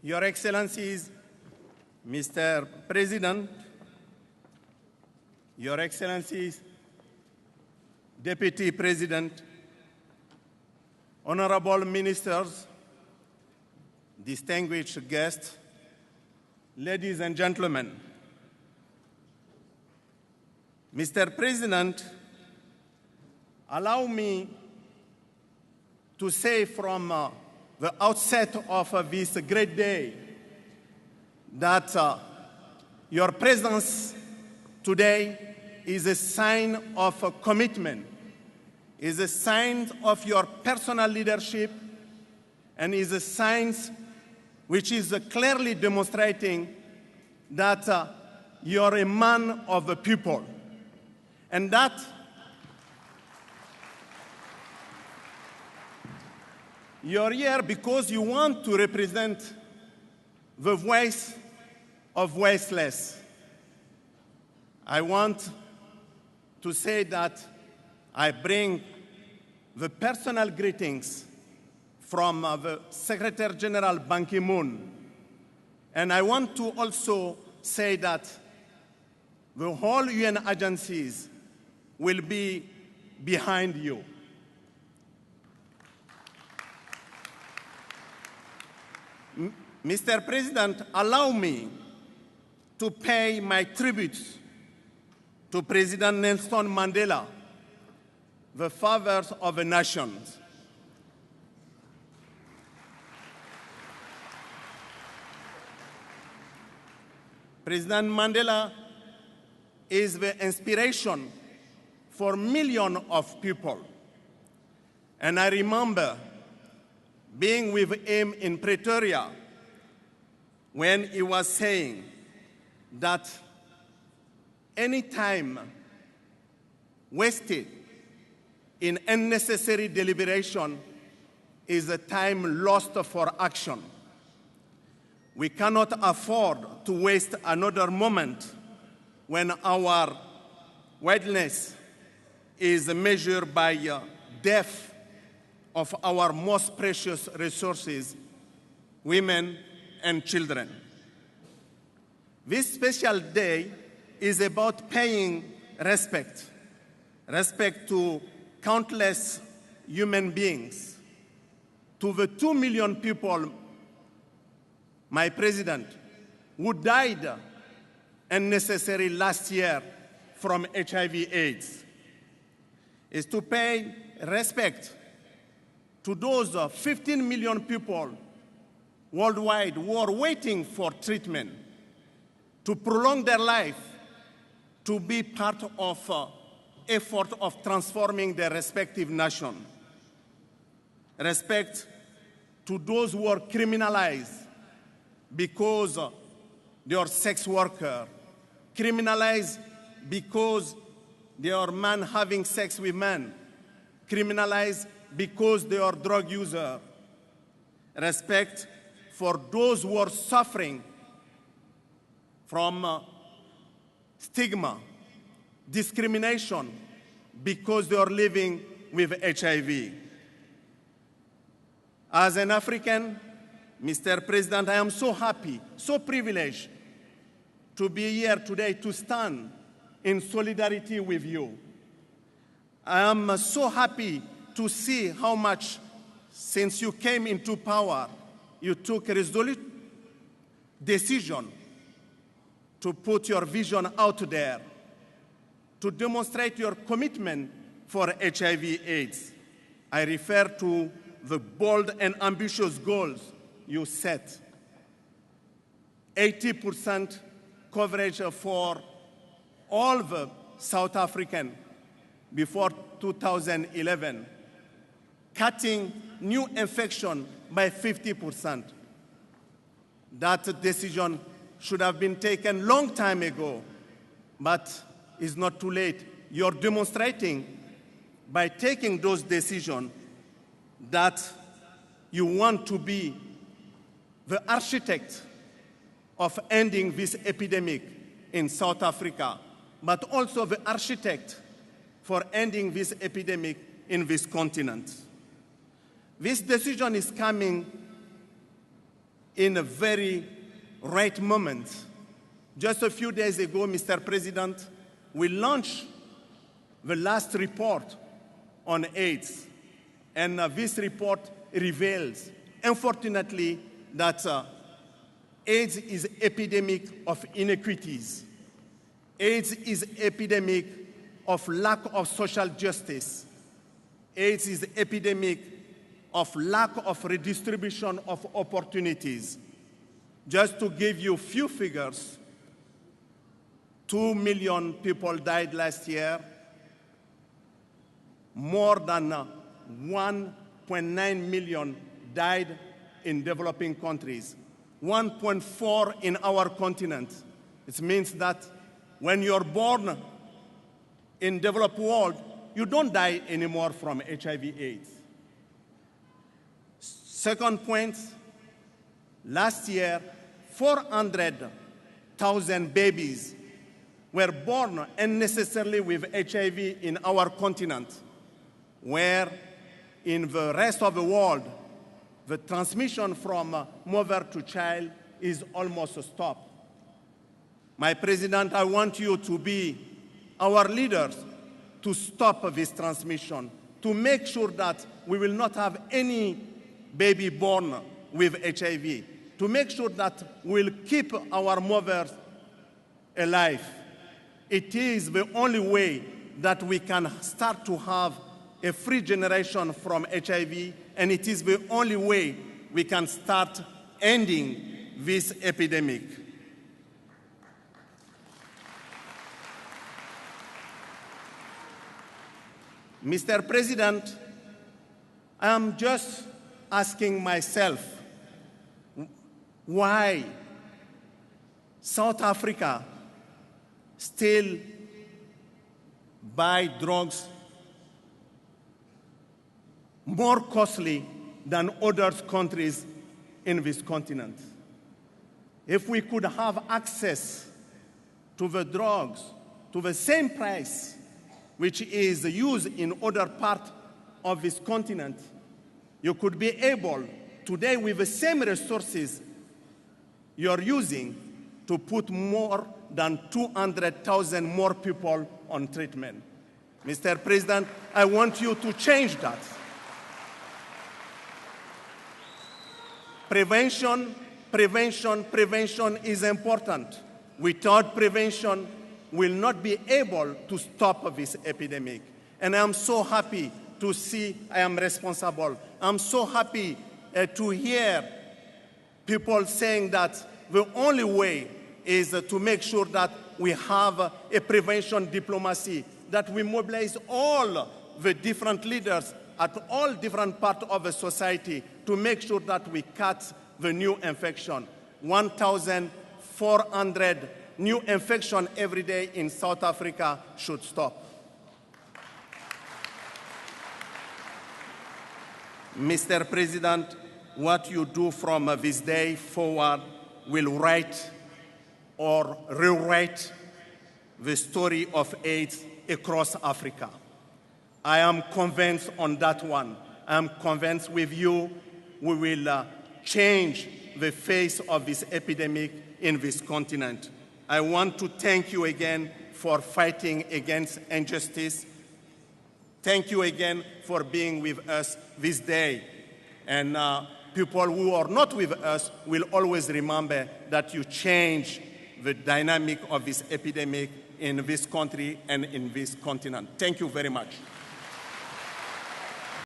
Your Excellencies, Mr. President, Your Excellencies, Deputy President, honorable ministers, distinguished guests, ladies and gentlemen. Mr. President, allow me to say from the outset of this great day that your presence today is a sign of commitment, is a sign of your personal leadership, and is a sign which is clearly demonstrating that you're a man of the people, and that you're here because you want to represent the voice of voiceless. I want to say that I bring the personal greetings from the Secretary General Ban Ki-moon, and I want to also say that the whole UN agencies will be behind you. Mr. President, allow me to pay my tribute to President Nelson Mandela, the father of the nations. President Mandela is the inspiration for millions of people. And I remember being with him in Pretoria when he was saying that any time wasted in unnecessary deliberation is a time lost for action. We cannot afford to waste another moment when our wildness is measured by death of our most precious resources, women and children. This special day is about paying respect to countless human beings, to the 2 million people, my President, who died unnecessarily last year from HIV/AIDS. Is to pay respect to those 15 million people worldwide who are waiting for treatment, to prolong their life, to be part of effort of transforming their respective nation. Respect to those who are criminalized because they are sex workers, criminalized because they are men having sex with men, criminalized because they are drug users. Respect for those who are suffering from stigma, discrimination, because they are living with HIV. As an African, Mr. President, I am so happy, so privileged to be here today to stand in solidarity with you. I am so happy to see how much, since you came into power, you took a resolute decision to put your vision out there, to demonstrate your commitment for HIV/AIDS. I refer to the bold and ambitious goals you set. 80% coverage for all the South African before 2011, cutting new infection by 50%. That decision should have been taken long time ago, but it's not too late. You're demonstrating by taking those decisions that you want to be the architect of ending this epidemic in South Africa, but also the architect for ending this epidemic in this continent. This decision is coming in a very right moment. Just a few days ago, Mr. President, we launched the last report on AIDS. And this report reveals, unfortunately, that AIDS is an epidemic of inequities. AIDS is an epidemic of lack of social justice. AIDS is an epidemic of lack of redistribution of opportunities. Just to give you a few figures, 2 million people died last year. More than 1.9 million died in developing countries. 1.4 in our continent. It means that when you're born in developed world, you don't die anymore from HIV/AIDS. Second point, last year, 400,000 babies were born unnecessarily with HIV in our continent, where in the rest of the world, the transmission from mother to child is almost stopped. My President, I want you to be our leaders to stop this transmission, to make sure that we will not have any baby born with HIV, to make sure that we'll keep our mothers alive. It is the only way that we can start to have a free generation from HIV, and it is the only way we can start ending this epidemic. Mr. President, I am just asking myself why South Africa still buy drugs more costly than other countries in this continent. If we could have access to the drugs to the same price which is used in other parts of this continent, you could be able today with the same resources you're using to put more than 200,000 more people on treatment. Mr. President, I want you to change that. Prevention, prevention, prevention is important. Without prevention, we'll not be able to stop this epidemic. And I'm so happy to see I am responsible. I'm so happy to hear people saying that the only way is to make sure that we have a prevention diplomacy, that we mobilize all the different leaders at all different parts of the society to make sure that we cut the new infection. 1,400 new infections every day in South Africa should stop. Mr. President, what you do from this day forward will write or rewrite the story of AIDS across Africa. I am convinced on that one. I am convinced with you we will change the face of this epidemic in this continent. I want to thank you again for fighting against injustice. Thank you again for being with us this day. And people who are not with us will always remember that you change the dynamic of this epidemic in this country and in this continent. Thank you very much.